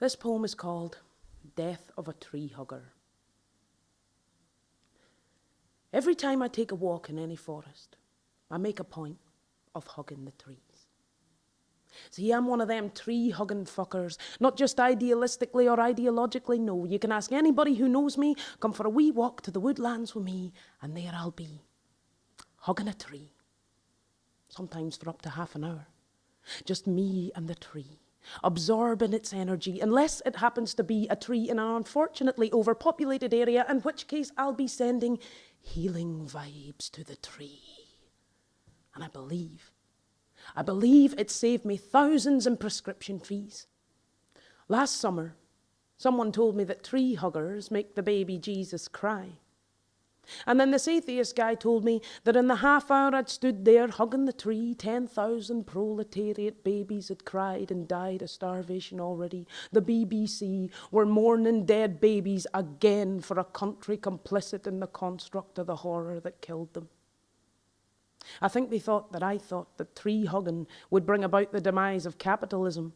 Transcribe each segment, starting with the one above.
This poem is called Death of a Tree Hugger. Every time I take a walk in any forest, I make a point of hugging the trees. See, I'm one of them tree-hugging fuckers, not just idealistically or ideologically, no. You can ask anybody who knows me, come for a wee walk to the woodlands with me, and there I'll be, hugging a tree, sometimes for up to half an hour. Just me and the tree, absorbing its energy, unless it happens to be a tree in an unfortunately overpopulated area, in which case I'll be sending healing vibes to the tree. And I believe it saved me thousands in prescription fees. Last summer, someone told me that tree huggers make the baby Jesus cry. And then this atheist guy told me that in the half hour I'd stood there hugging the tree, 10,000 proletariat babies had cried and died of starvation already. The BBC were mourning dead babies again for a country complicit in the construct of the horror that killed them. I think they thought that I thought that tree hugging would bring about the demise of capitalism,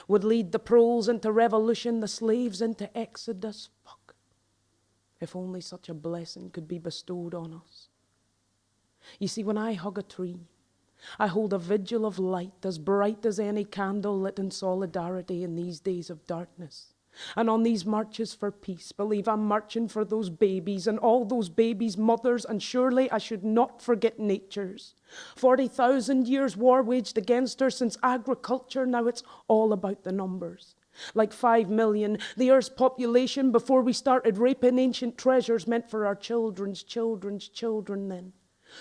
would lead the proles into revolution, the slaves into exodus. Fuck. If only such a blessing could be bestowed on us. You see, when I hug a tree, I hold a vigil of light as bright as any candle lit in solidarity in these days of darkness. And on these marches for peace, believe I'm marching for those babies and all those babies' mothers, and surely I should not forget nature's. 40,000 years war waged against her since agriculture, now it's all about the numbers. Like 5 million, the Earth's population before we started raping ancient treasures meant for our children's children then.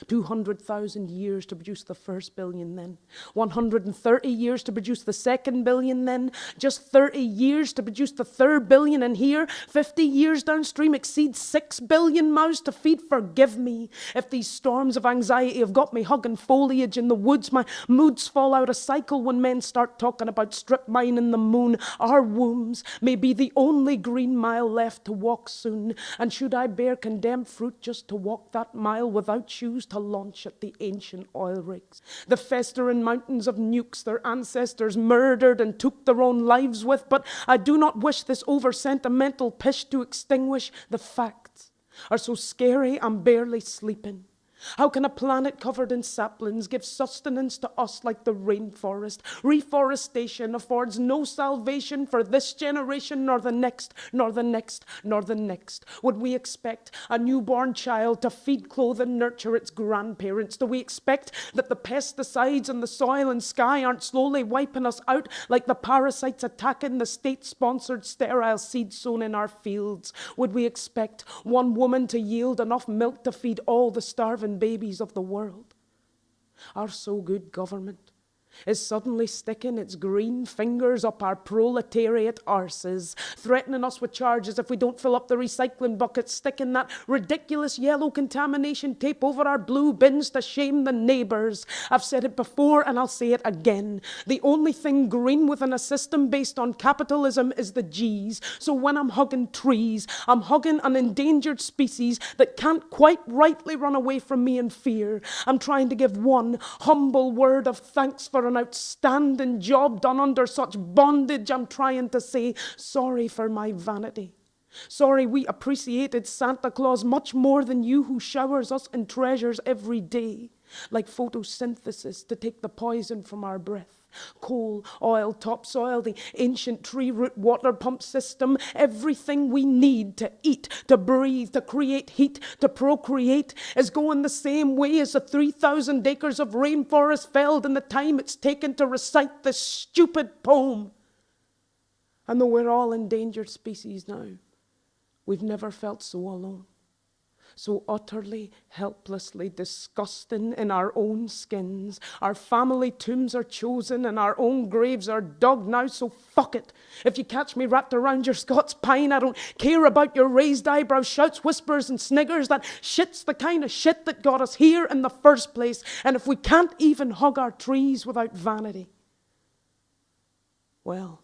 200,000 years to produce the first billion then. 130 years to produce the second billion then. Just 30 years to produce the third billion, and here, 50 years downstream, exceeds 6 billion mouths to feed. Forgive me if these storms of anxiety have got me hugging foliage in the woods. My moods fall out of cycle when men start talking about strip mining the moon. Our wombs may be the only green mile left to walk soon, and should I bear condemned fruit just to walk that mile without shoes to launch at the ancient oil rigs, the festering mountains of nukes their ancestors murdered and took their own lives with? But I do not wish this over-sentimental pish to extinguish. The facts are so scary I'm barely sleeping. How can a planet covered in saplings give sustenance to us like the rainforest? Reforestation affords no salvation for this generation, nor the next, nor the next, nor the next. Would we expect a newborn child to feed, clothe, and nurture its grandparents? Do we expect that the pesticides in the soil and sky aren't slowly wiping us out like the parasites attacking the state-sponsored sterile seed sown in our fields? Would we expect one woman to yield enough milk to feed all the starving babies of the world? Our so-good government is suddenly sticking its green fingers up our proletariat arses, threatening us with charges if we don't fill up the recycling buckets, sticking that ridiculous yellow contamination tape over our blue bins to shame the neighbours. I've said it before and I'll say it again. The only thing green within a system based on capitalism is the G's. So when I'm hugging trees, I'm hugging an endangered species that can't quite rightly run away from me in fear. I'm trying to give one humble word of thanks for an outstanding job done under such bondage. I'm trying to say sorry for my vanity. Sorry we appreciated Santa Claus much more than you who showers us in treasures every day, like photosynthesis to take the poison from our breath. Coal, oil, topsoil, the ancient tree root water pump system, everything we need to eat, to breathe, to create heat, to procreate is going the same way as the 3,000 acres of rainforest felled in the time it's taken to recite this stupid poem. And though we're all endangered species now, we've never felt so alone. So utterly, helplessly disgusting in our own skins. Our family tombs are chosen and our own graves are dug now, so fuck it. If you catch me wrapped around your Scots pine, I don't care about your raised eyebrows, shouts, whispers and sniggers. That shit's the kind of shit that got us here in the first place. And if we can't even hug our trees without vanity, well,